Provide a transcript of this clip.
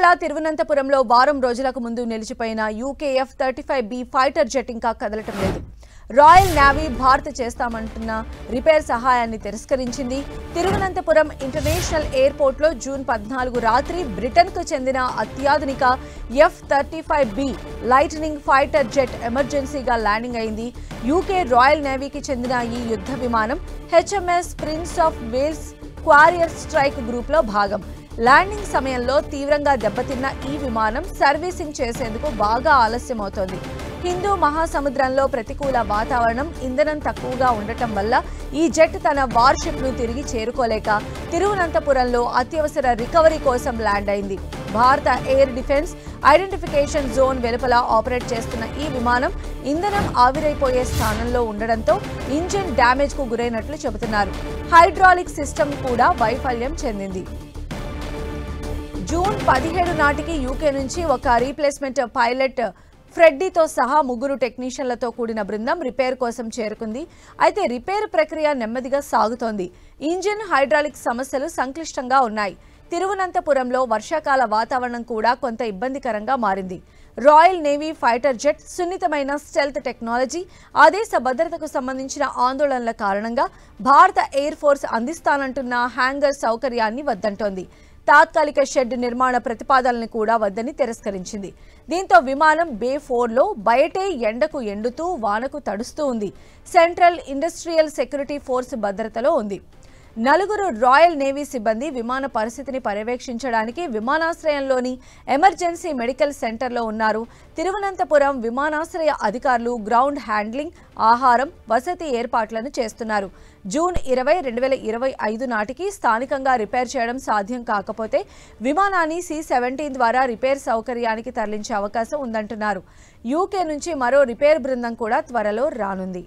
ఇటీవల తిరువనంతపురంలో వారం రోజులకు ముందు నిలిచిపోయిన యూకే F-35B ఫైటర్ జెట్ ఇంకా కదలటం లేదు. రాయల్ నేవీ భారత్ చేస్తామంటున్న రిపేర్ సహాయాన్ని తిరస్కరించింది. తిరువనంతపురం ఇంటర్నేషనల్ ఎయిర్పోర్ట్లో జూన్ 14 రాత్రి బ్రిటన్కు చెందిన అత్యాధునిక F-35B లైట్నింగ్ ఫైటర్ జెట్ ఎమర్జెన్సీగా ల్యాండింగ్ అయింది. యూకే రాయల్ నేవీకి చెందిన ఈ యుద్ధ విమానం HMS Prince of Wales carrier strike గ్రూప్లో భాగం. ల్యాండింగ్ సమయంలో తీవ్రంగా దెబ్బతిన్న ఈ విమానం సర్వీసింగ్ చేసేందుకు బాగా ఆలస్యమవుతోంది. హిందూ మహాసముద్రంలో ప్రతికూల వాతావరణం, ఇంధనం తక్కువగా ఉండటం వల్ల ఈ జెట్ తన వార్షిప్ను తిరిగి చేరుకోలేక తిరువనంతపురంలో అత్యవసర రికవరీ కోసం ల్యాండ్ అయింది. భారత ఎయిర్ డిఫెన్స్ ఐడెంటిఫికేషన్ జోన్ వెలుపల ఆపరేట్ చేస్తున్న ఈ విమానం ఇంధనం ఆవిరైపోయే స్థానంలో ఉండడంతో ఇంజిన్ డ్యామేజ్కు గురైనట్లు చెబుతున్నారు. హైడ్రాలిక్ సిస్టమ్ కూడా వైఫల్యం చెందింది. జూన్ 17 నాటికి యూకే నుంచి ఒక రీప్లేస్మెంట్ పైలట్ ఫ్రెడ్డీతో సహా 3 టెక్నీషియన్లతో కూడిన బృందం రిపేర్ కోసం చేరుకుంది. అయితే రిపేర్ ప్రక్రియ నెమ్మదిగా సాగుతోంది. ఇంజిన్, హైడ్రాలిక్ సమస్యలు సంక్లిష్టంగా ఉన్నాయి. తిరువనంతపురంలో వర్షాకాల వాతావరణం కూడా కొంత ఇబ్బందికరంగా మారింది. రాయల్ నేవీ ఫైటర్ జెట్ సున్నితమైన స్టెల్త్ టెక్నాలజీ, ఆ దేశ భద్రతకు సంబంధించిన ఆందోళనల కారణంగా భారత ఎయిర్ ఫోర్స్ అందిస్తానంటున్న హ్యాంగర్ సౌకర్యాన్ని వద్దంటోంది. తాత్కాలిక షెడ్ నిర్మాణ ప్రతిపాదనలను కూడా వద్దని తిరస్కరించింది. దీంతో విమానం బే 4లో బయటే ఎండకు ఎండుతూ వానకు తడుస్తూ ఉంది. సెంట్రల్ ఇండస్ట్రియల్ సెక్యూరిటీ ఫోర్స్ భద్రతలో ఉంది. 4 రాయల్ నేవీ సిబ్బంది విమాన పరిస్థితిని పర్యవేక్షించడానికి విమానాశ్రయంలోని ఎమర్జెన్సీ మెడికల్ సెంటర్లో ఉన్నారు. తిరువనంతపురం విమానాశ్రయ అధికారులు గ్రౌండ్ హ్యాండ్లింగ్, ఆహారం, వసతి ఏర్పాట్లను చేస్తున్నారు. జూన్ 20, 2025 నాటికి స్థానికంగా రిపేర్ చేయడం సాధ్యం కాకపోతే విమానాన్ని C-17 ద్వారా రిపేర్ సౌకర్యానికి తరలించే అవకాశం ఉందంటున్నారు. యూకే నుంచి మరో రిపేర్ బృందం కూడా త్వరలో రానుంది.